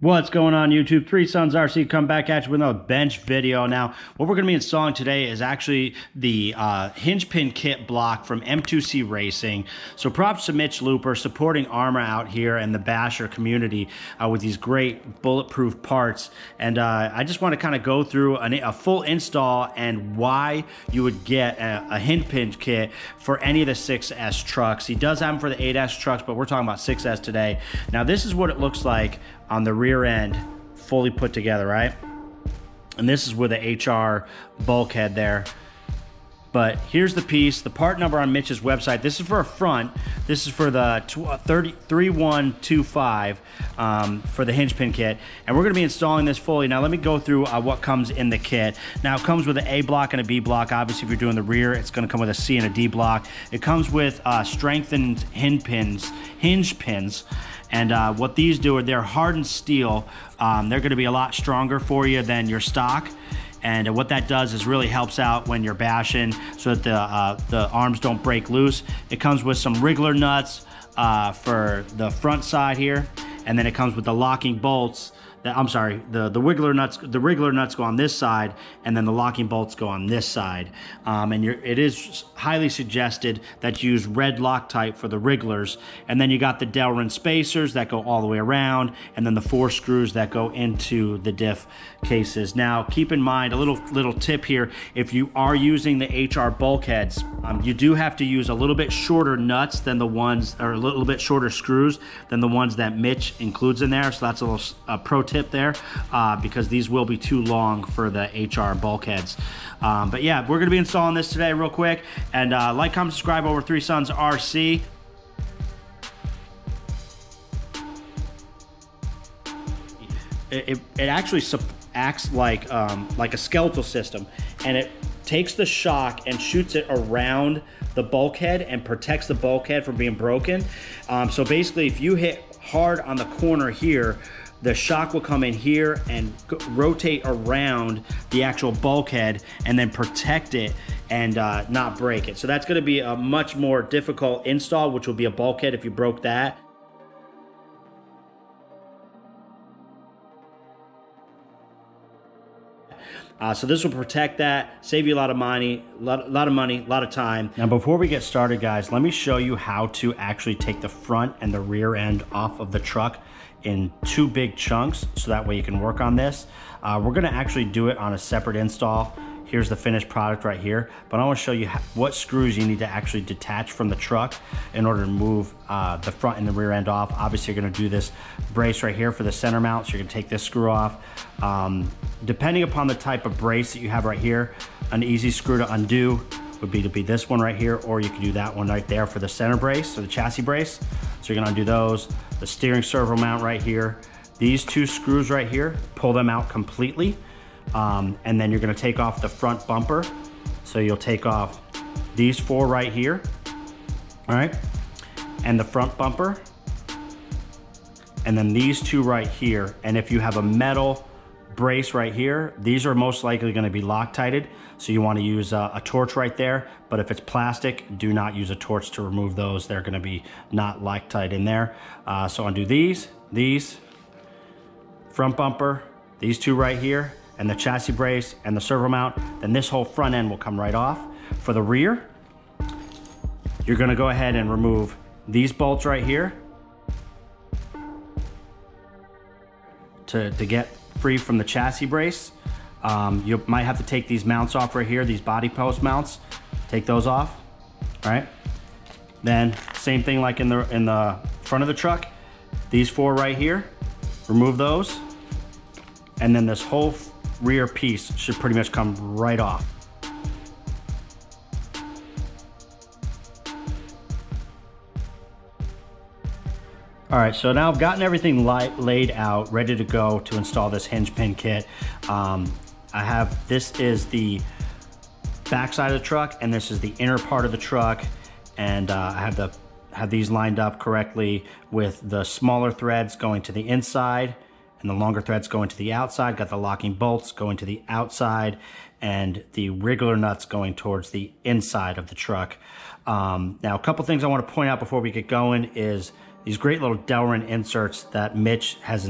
What's going on YouTube? Three Sons RC come back at you with another bench video. Now, what we're going to be installing today is actually the hinge pin kit block from M2C Racing. So props to Mitch Looper supporting Arrma out here and the basher community with these great bulletproof parts. And I just want to kind of go through a full install and why you would get a hinge pin kit for any of the 6S trucks. He does have them for the 8S trucks, but we're talking about 6S today. Now, this is what it looks like on the rear end, fully put together, right? And this is with the HR bulkhead there. But here's the piece, the part number on Mitch's website. This is for a front. This is for the 3125 for the hinge pin kit. And we're gonna be installing this fully. Now let me go through what comes in the kit. Now it comes with an A block and a B block. Obviously if you're doing the rear, it's gonna come with a C and a D block. It comes with strengthened hinge pins. And what these do, they're hardened steel. They're gonna be a lot stronger for you than your stock. And what that does is really helps out when you're bashing so that the arms don't break loose. It comes with some wriggler nuts for the front side here. And then it comes with the locking bolts. The wriggler nuts go on this side, and then the locking bolts go on this side. It is highly suggested that you use red Loctite for the wrigglers. And then you got the Delrin spacers that go all the way around, and then the 4 screws that go into the diff cases. Now, keep in mind, a little tip here, if you are using the HR bulkheads, you do have to use a little bit shorter nuts than the ones, or a little bit shorter screws than the ones that Mitch includes in there. So that's a little pro tip there, because these will be too long for the HR bulkheads. But yeah, we're gonna be installing this today real quick. And like, comment, subscribe over Three Sons RC. It actually acts like a skeletal system, and it takes the shock and shoots it around the bulkhead and protects the bulkhead from being broken. So basically, if you hit hard on the corner here, the shock will come in here and rotate around the actual bulkhead and then protect it and not break it. So that's going to be a much more difficult install, which will be a bulkhead if you broke that. So this will protect that, save you a lot of money, a lot of time. Now, before we get started, guys, let me show you how to actually take the front and the rear end off of the truck in 2 big chunks, so that way you can work on this. We're gonna actually do it on a separate install. Here's the finished product right here, but I want to show you what screws you need to actually detach from the truck in order to move the front and the rear end off. Obviously, you're going to do this brace right here for the center mount, so you're going to take this screw off. Depending upon the type of brace that you have right here, an easy screw to undo would be this one right here, or you can do that one right there for the center brace, or the chassis brace. So you're going to undo those. The steering servo mount right here. These 2 screws right here, pull them out completely. And then you're going to take off the front bumper. So you'll take off these 4 right here, all right, and the front bumper, and then these 2 right here. And if you have a metal brace right here, these are most likely going to be Loctited, so you want to use a torch right there. But if it's plastic, do not use a torch to remove those. They're going to be not Loctite in there. So undo these front bumper, these 2 right here, and the chassis brace and the servo mount. Then this whole front end will come right off. For the rear, you're gonna go ahead and remove these bolts right here to get free from the chassis brace. You might have to take these mounts off right here, these body post mounts. Take those off, all right? Then same thing like in the front of the truck, these 4 right here, remove those. And then this whole rear piece should pretty much come right off. All right, so now I've gotten everything laid out, ready to go to install this hinge pin kit. This is the back side of the truck, and this is the inner part of the truck. And I have these lined up correctly with the smaller threads going to the inside and the longer threads going to the outside. Got the locking bolts going to the outside, and the wriggler nuts going towards the inside of the truck. Now, a couple things I want to point out before we get going is these great little Delrin inserts that Mitch has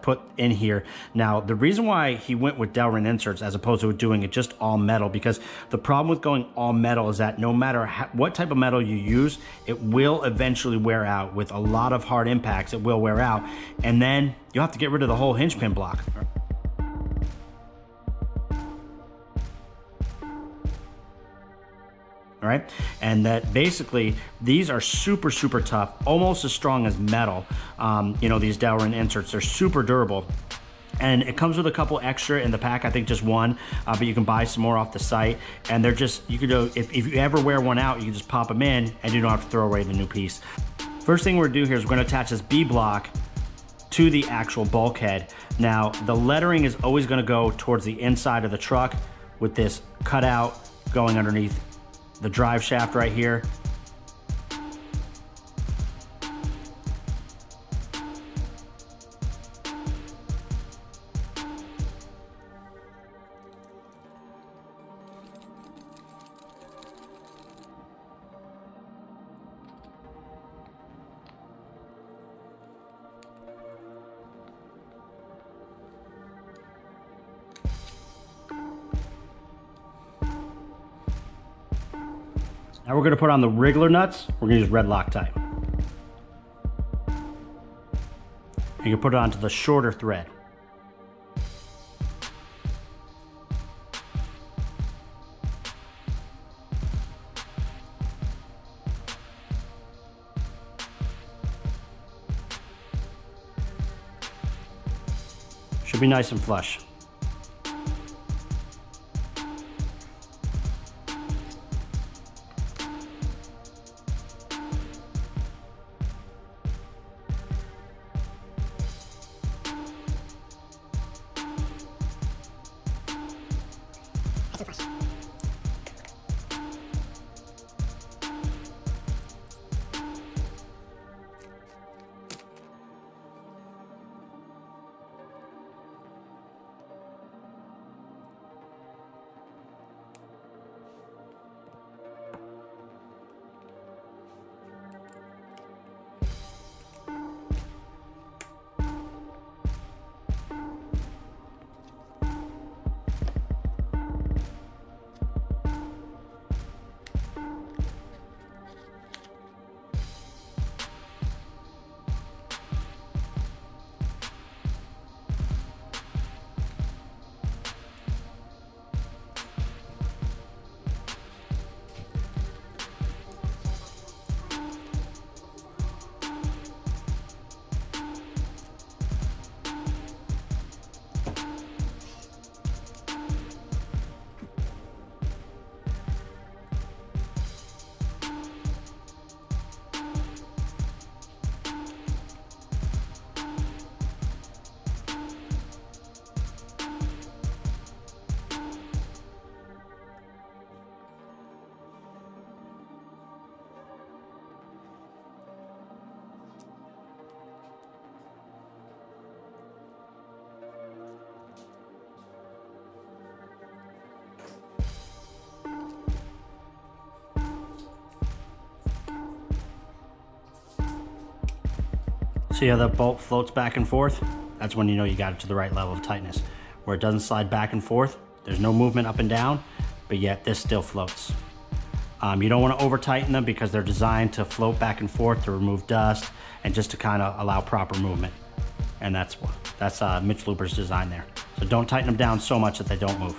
put in here. Now, the reason why he went with Delrin inserts as opposed to doing it just all metal, because the problem with going all metal is that no matter what type of metal you use, it will eventually wear out. With a lot of hard impacts, it will wear out, and then you'll have to get rid of the whole hinge pin block. All right, and that basically these are super tough, almost as strong as metal. You know, these Delrin inserts, they're super durable, and it comes with a couple extra in the pack. I think just one, but you can buy some more off the site, and they're just, you could do, if you ever wear one out, you can just pop them in and you don't have to throw away the new piece. First thing we're gonna do here is we're gonna attach this B block to the actual bulkhead. Now, the lettering is always gonna go towards the inside of the truck with this cutout going underneath the drive shaft right here. Now we're going to put on the wriggler nuts. We're going to use red Loctite. And you put it onto the shorter thread. Should be nice and flush. See how that bolt floats back and forth? That's when you know you got it to the right level of tightness. Where it doesn't slide back and forth, there's no movement up and down, but yet this still floats. You don't want to over tighten them because they're designed to float back and forth to remove dust and just to kind of allow proper movement. And that's Mitch Luber's design there. So don't tighten them down so much that they don't move.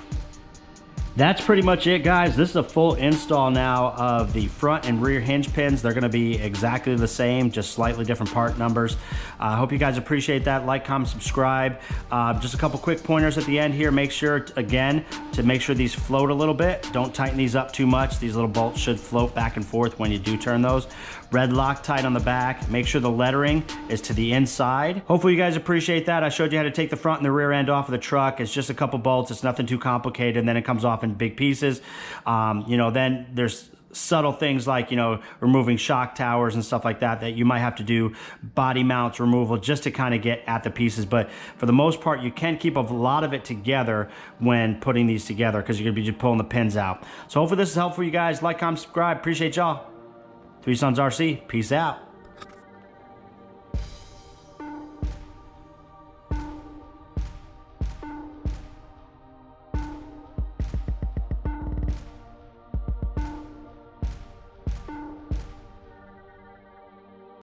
That's pretty much it, guys. This is a full install now of the front and rear hinge pins. They're gonna be exactly the same, just slightly different part numbers. I hope you guys appreciate that. Like, comment, subscribe. Just a couple quick pointers at the end here. Make sure, again, to make sure these float a little bit. Don't tighten these up too much. These little bolts should float back and forth when you do turn those. Red Loctite on the back. Make sure the lettering is to the inside. Hopefully you guys appreciate that. I showed you how to take the front and the rear end off of the truck. It's just a couple bolts. It's nothing too complicated, and then it comes off in big pieces. You know, then there's subtle things like, you know, removing shock towers and stuff like that, that you might have to do body mounts removal just to kind of get at the pieces. But for the most part, you can keep a lot of it together when putting these together, because you're gonna be just pulling the pins out. So hopefully this is helpful for you guys. Like, comment, subscribe. Appreciate y'all. Three Sons RC, peace out.